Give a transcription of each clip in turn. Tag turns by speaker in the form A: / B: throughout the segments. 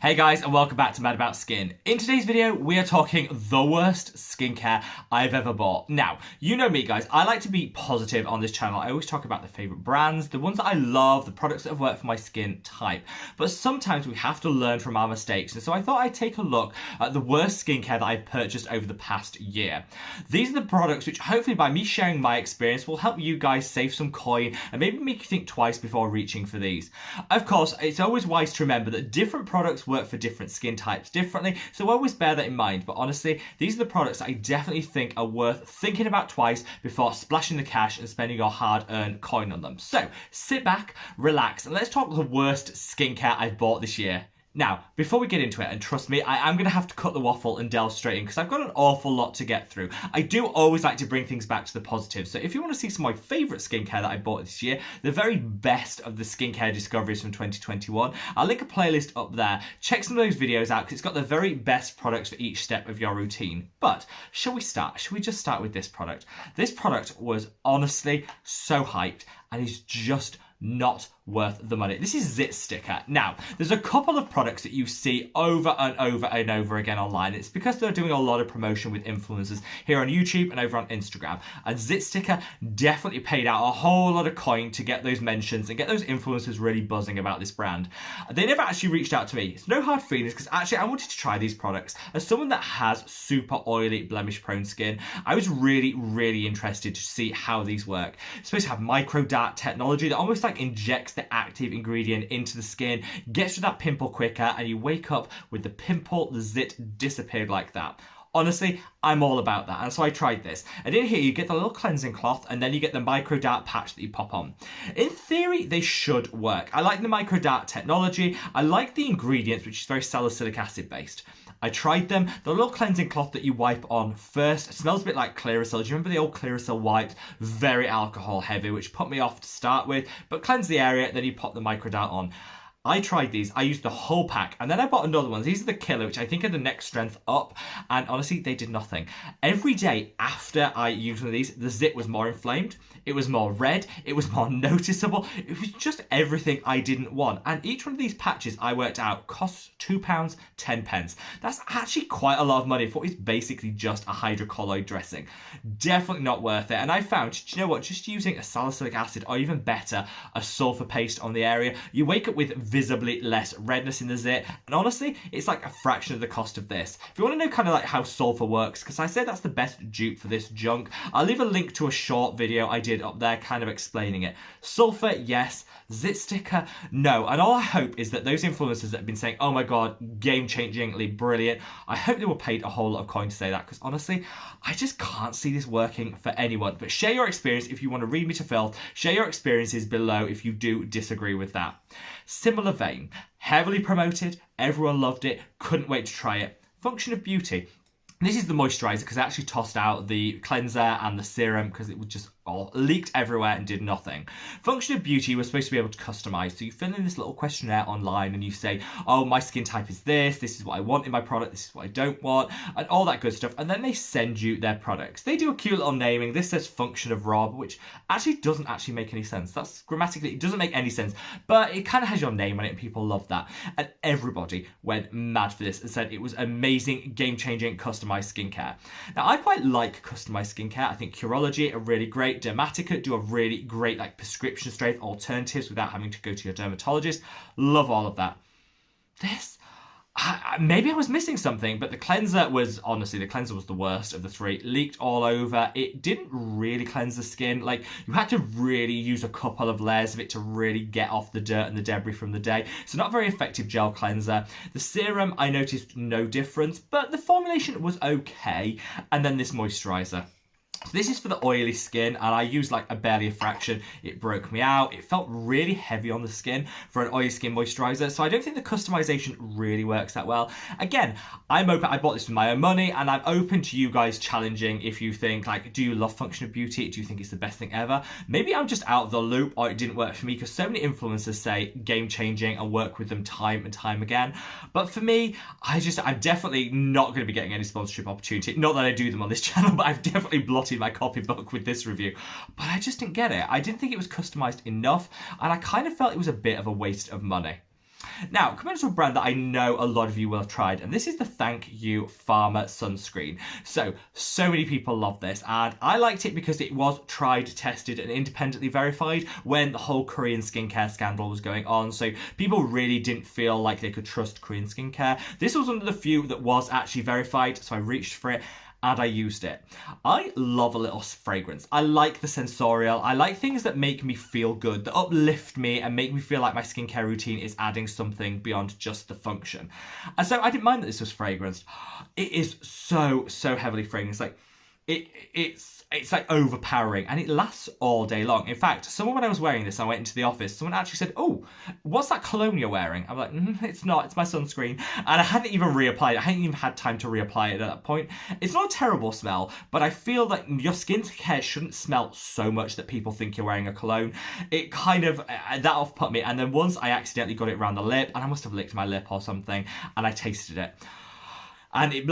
A: Hey guys, and welcome back to Mad About Skin. In today's video, we are talking the worst skincare I've ever bought. Now, you know me guys, I like to be positive on this channel. I always talk about the favourite brands, the ones that I love, the products that have worked for my skin type. But sometimes we have to learn from our mistakes, and so I thought I'd take a look at the worst skincare that I've purchased over the past year. These are the products which hopefully by me sharing my experience will help you guys save some coin and maybe make you think twice before reaching for these. Of course, it's always wise to remember that different products work for different skin types differently, so always bear that in mind. But honestly, these are the products that I definitely think are worth thinking about twice before splashing the cash and spending your hard-earned coin on them. So sit back, relax, and let's talk the worst skincare I've bought this year. Now, before we get into it, and trust me, I am going to have to cut the waffle and delve straight in because I've got an awful lot to get through. I do always like to bring things back to the positive, so if you want to see some of my favourite skincare that I bought this year, the very best of the skincare discoveries from 2021, I'll link a playlist up there. Check some of those videos out because it's got the very best products for each step of your routine. But, shall we start? Shall we just start with this product? This product was honestly so hyped and is just not worth the money. This is Zit Stika. Now, there's a couple of products that you see over and over and over again online. It's because they're doing a lot of promotion with influencers here on YouTube and over on Instagram. And Zit Stika definitely paid out a whole lot of coin to get those mentions and get those influencers really buzzing about this brand. They never actually reached out to me. It's no hard feelings because actually I wanted to try these products. As someone that has super oily, blemish prone skin, I was really interested to see how these work. It's supposed to have micro dart technology that almost like injects the active ingredient into the skin, gets rid of that pimple quicker, and you wake up with the pimple, the zit disappeared like that. Honestly, I'm all about that, and so I tried this. And in here, you get the little cleansing cloth, and then you get the micro dart patch that you pop on. In theory, they should work. I like the micro dart technology. I like the ingredients, which is very salicylic acid based. I tried them. The little cleansing cloth that you wipe on first smells a bit like Clearasil. Do you remember the old Clearasil wipes? Very alcohol heavy, which put me off to start with, but cleanse the area, then you pop the micro dart on. I tried these, I used the whole pack, and then I bought another one. These are the killer, which I think are the next strength up, and honestly, they did nothing. Every day after I used one of these, the zit was more inflamed, it was more red, it was more noticeable, it was just everything I didn't want. And each one of these patches, I worked out, costs £2.10. That's actually quite a lot of money for what is basically just a hydrocolloid dressing. Definitely not worth it. And I found, do you know what, just using a salicylic acid, or even better, a sulfur paste on the area, you wake up with visibly less redness in the zit, and honestly it's like a fraction of the cost of this. If you want to know kind of like how sulfur works, because I said that's the best dupe for this junk, I'll leave a link to a short video I did up there kind of explaining it. Sulfur, yes. Zit Stika, no. And all I hope is that those influencers that have been saying, oh my god, game-changingly brilliant, I hope they were paid a whole lot of coin to say that, because honestly I just can't see this working for anyone. But share your experience if you want to read me to filth. Share your experiences below if you do disagree with that. Similar vein, heavily promoted, everyone loved it, couldn't wait to try it. Function of Beauty. This is the moisturiser because I actually tossed out the cleanser and the serum because it was just all leaked everywhere and did nothing. Function of Beauty was supposed to be able to customise. So you fill in this little questionnaire online and you say, oh, my skin type is this is what I want in my product, this is what I don't want, and all that good stuff. And then they send you their products. They do a cute little naming. This says Function of Rob, which actually doesn't actually make any sense. That's grammatically, it doesn't make any sense, but it kind of has your name on it and people love that. And everybody went mad for this and said it was amazing, game-changing, customised skincare. Now, I quite like customised skincare. I think Curology are really great. Dermatica do a really great like prescription strength alternatives without having to go to your dermatologist. Love all of that. This, maybe I was missing something, but the cleanser was, honestly, the cleanser was the worst of the three. Leaked all over. It didn't really cleanse the skin. Like, you had to really use a couple of layers of it to really get off the dirt and the debris from the day. So not a very effective gel cleanser. The serum, I noticed no difference, but the formulation was okay. And then this moisturiser. So this is for the oily skin, and I used like barely a fraction. It broke me out. It felt really heavy on the skin for an oily skin moisturiser, so I don't think the customization really works that well. Again, I'm open. I bought this with my own money, and I'm open to you guys challenging if you think, like, do you love Function of Beauty? Do you think it's the best thing ever? Maybe I'm just out of the loop, or it didn't work for me, because so many influencers say game-changing and work with them time and time again. But for me, I'm definitely not going to be getting any sponsorship opportunity. Not that I do them on this channel, but I've definitely blotted my copybook with this review. But I just didn't get it. I didn't think it was customized enough, and I kind of felt it was a bit of a waste of money. Now, coming to a brand that I know a lot of you will have tried, and this is the Thank You Pharma Sunscreen. So many people love this, and I liked it because it was tried, tested, and independently verified when the whole Korean skincare scandal was going on, so people really didn't feel like they could trust Korean skincare. This was one of the few that was actually verified, so I reached for it. And I used it. I love a little fragrance. I like the sensorial. I like things that make me feel good, that uplift me and make me feel like my skincare routine is adding something beyond just the function. And so I didn't mind that this was fragranced. It is so heavily fragranced. Like it's like overpowering, and it lasts all day long. In fact, when I was wearing this, I went into the office, someone actually said, "Oh, what's that cologne you're wearing?" I'm like, it's not, it's my sunscreen. And I hadn't even reapplied it. I hadn't even had time to reapply it at that point. It's not a terrible smell, but I feel that your skincare shouldn't smell so much that people think you're wearing a cologne. It kind of, that off-put me. And then once I accidentally got it around the lip, and I must have licked my lip or something, and I tasted it. And it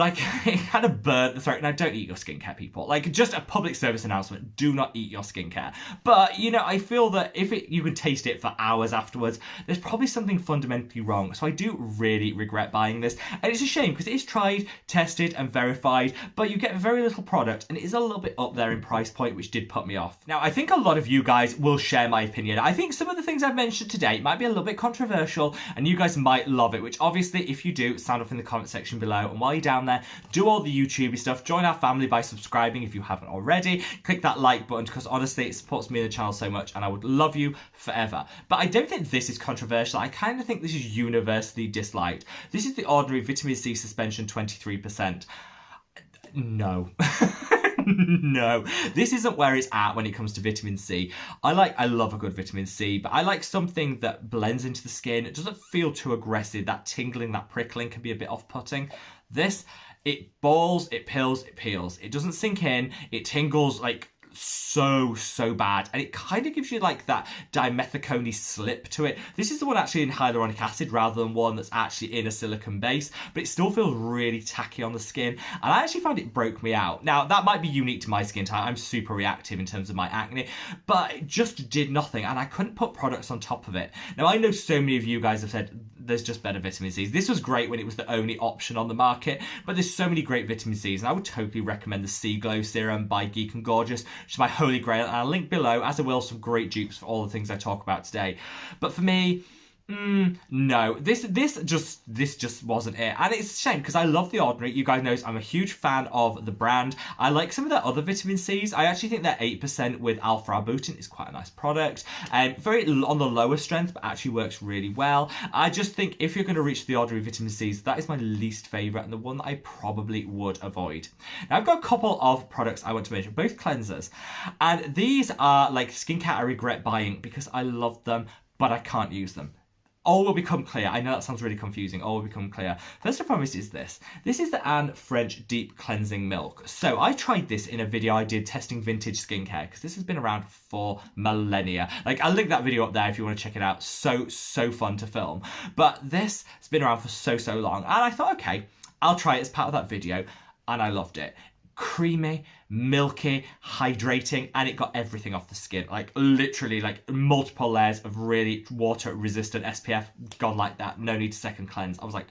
A: kind of burnt the throat. Now, don't eat your skincare, people. Like, just a public service announcement, do not eat your skincare. But, you know, I feel that if you can taste it for hours afterwards, there's probably something fundamentally wrong. So I do really regret buying this. And it's a shame because it is tried, tested, and verified, but you get very little product, and it is a little bit up there in price point, which did put me off. Now, I think a lot of you guys will share my opinion. I think some of the things I've mentioned today might be a little bit controversial, and you guys might love it, which obviously, if you do, sound off in the comment section below. And while you're down there, do all the YouTubey stuff, join our family by subscribing if you haven't already, click that like button because honestly it supports me and the channel so much, and I would love you forever. But I don't think this is controversial. I kind of think this is universally disliked. This is the ordinary vitamin C suspension 23%. No. No, this isn't where it's at when it comes to vitamin C. I love a good vitamin C, but I like something that blends into the skin. It doesn't feel too aggressive. That tingling, that prickling can be a bit off-putting. This, it balls, it pills, it peels. It doesn't sink in. It tingles like so bad, and it kind of gives you like that dimethicone slip to it. This is the one actually in hyaluronic acid rather than one that's actually in a silicone base, but it still feels really tacky on the skin, and I actually found it broke me out. Now, that might be unique to my skin type. I'm super reactive in terms of my acne, but it just did nothing, and I couldn't put products on top of it. Now, I know so many of you guys have said there's just better vitamin C's. This was great when it was the only option on the market, but there's so many great vitamin C's, and I would totally recommend the C Glow Serum by Geek and Gorgeous, which is my holy grail, and I'll link below, as I will, some great dupes for all the things I talk about today. But for me, no, this just wasn't it, and it's a shame because I love The Ordinary. You guys know I'm a huge fan of the brand. I like some of their other vitamin C's. I actually think their 8% with alpha-arbutin is quite a nice product, and very on the lower strength, but actually works really well. I just think if you're going to reach The Ordinary vitamin C's, that is my least favorite and the one that I probably would avoid. Now, I've got a couple of products I want to mention, both cleansers, and these are like skincare I regret buying because I love them, but I can't use them. All will become clear. I know that sounds really confusing. All will become clear. First and foremost is this. This is the Anne French Deep Cleansing Milk. So I tried this in a video I did testing vintage skincare because this has been around for millennia. Like, I'll link that video up there if you want to check it out. So fun to film. But this has been around for so long. And I thought, okay, I'll try it as part of that video. And I loved it. Creamy, milky, hydrating, and it got everything off the skin. Like, literally, like multiple layers of really water resistant SPF gone like that. No need to second cleanse. I was like,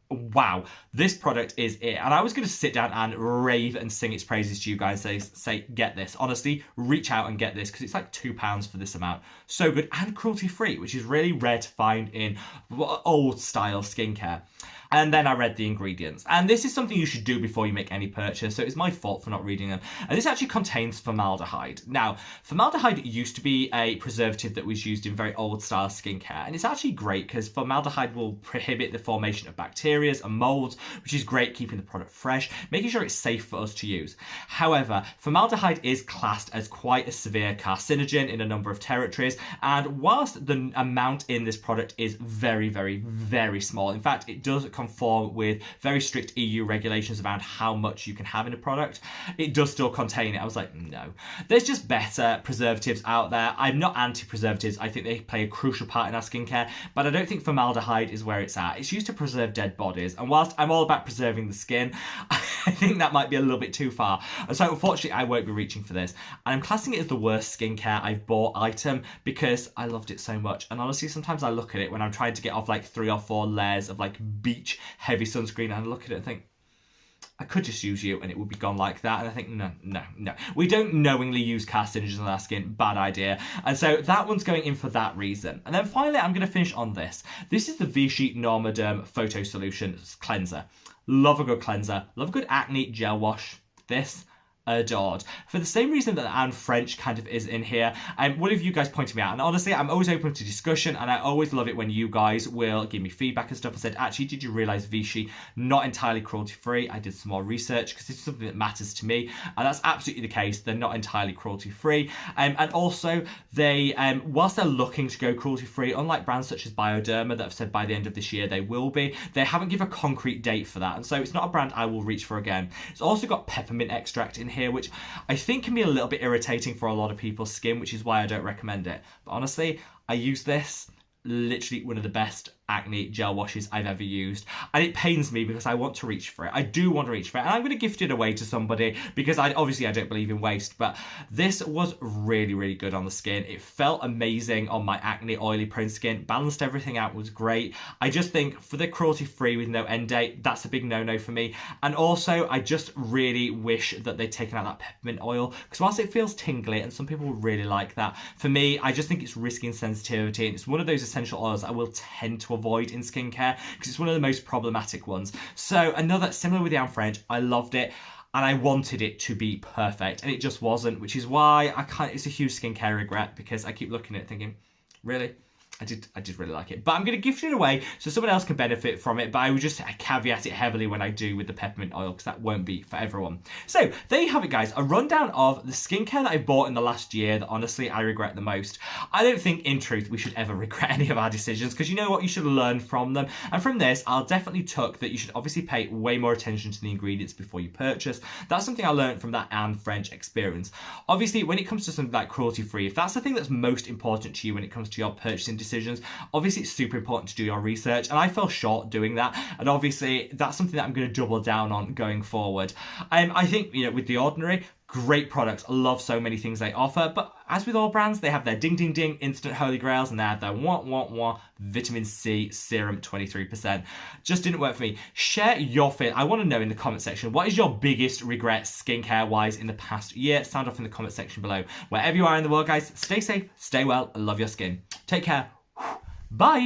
A: wow, this product is it. And I was going to sit down and rave and sing its praises to you guys, say get this. Honestly, reach out and get this because it's like £2 for this amount. So good and cruelty free, which is really rare to find in old style skincare. And then I read the ingredients. And this is something you should do before you make any purchase, so it's my fault for not reading them. And this actually contains formaldehyde. Now, formaldehyde used to be a preservative that was used in very old style skincare. And it's actually great because formaldehyde will prohibit the formation of bacteria and molds, which is great keeping the product fresh, making sure it's safe for us to use. However, formaldehyde is classed as quite a severe carcinogen in a number of territories. And whilst the amount in this product is very small, in fact, it does conform with very strict EU regulations around how much you can have in a product, it does still contain it. I was like, no. There's just better preservatives out there. I'm not anti-preservatives. I think they play a crucial part in our skincare, but I don't think formaldehyde is where it's at. It's used to preserve dead bodies, and whilst I'm all about preserving the skin, I think that might be a little bit too far. So unfortunately, I won't be reaching for this. And I'm classing it as the worst skincare I've bought item because I loved it so much. And honestly, sometimes I look at it when I'm trying to get off like 3 or 4 layers of like beach heavy sunscreen, and I look at it and think, I could just use you and it would be gone like that. And I think, no. We don't knowingly use carcinogens on our skin. Bad idea. And so that one's going in for that reason. And then finally, I'm going to finish on this. This is the Vichy Normaderm Photo Solution Cleanser. Love a good cleanser. Love a good acne gel wash. This, adored. For the same reason that Anne French kind of is in here. One of you guys pointed me out, and honestly, I'm always open to discussion, and I always love it when you guys will give me feedback and stuff and said, actually, did you realize Vichy not entirely cruelty-free? I did some more research because it's something that matters to me, and that's absolutely the case. They're not entirely cruelty-free, and also they, whilst they're looking to go cruelty-free, unlike brands such as Bioderma that have said by the end of this year they will be, they haven't given a concrete date for that, and so it's not a brand I will reach for again. It's also got peppermint extract in here, which I think can be a little bit irritating for a lot of people's skin, which is why I don't recommend it. But honestly, I use this, literally one of the best acne gel washes I've ever used, and it pains me because I want to reach for it. I do want to reach for it, and I'm going to gift it away to somebody because I don't believe in waste, but this was really good on the skin. It felt amazing on my acne oily prone skin, balanced everything out, was great. I just think for the cruelty free with no end date, that's a big no for me. And also I just really wish that they'd taken out that peppermint oil, because whilst it feels tingly and some people really like that, for me I just think it's risking sensitivity, and it's one of those essential oils I will tend to avoid in skincare because it's one of the most problematic ones. So another similar with the Anne French, I loved it and I wanted it to be perfect, and it just wasn't, which is why it's a huge skincare regret, because I keep looking at it thinking, really? I did really like it, but I'm going to gift it away so someone else can benefit from it, but I would just caveat it heavily when I do with the peppermint oil, because that won't be for everyone. So there you have it, guys, a rundown of the skincare that I bought in the last year that honestly I regret the most. I don't think in truth we should ever regret any of our decisions, because you know what, you should learn from them, and from this I'll definitely tuck that you should obviously pay way more attention to the ingredients before you purchase. That's something I learned from that Anne French experience. Obviously when it comes to something like cruelty free, if that's the thing that's most important to you when it comes to your purchasing decisions, obviously it's super important to do your research, and I fell short doing that, and obviously that's something that I'm going to double down on going forward. I think, you know, with The Ordinary, great products. I love so many things they offer, but as with all brands, they have their ding instant holy grails, and they have their wah vitamin C serum 23%. Just didn't work for me. Share your fit. I want to know in the comment section, what is your biggest regret skincare wise in the past year? Sound off in the comment section below. Wherever you are in the world, guys, stay safe, stay well, and love your skin. Take care. Bye.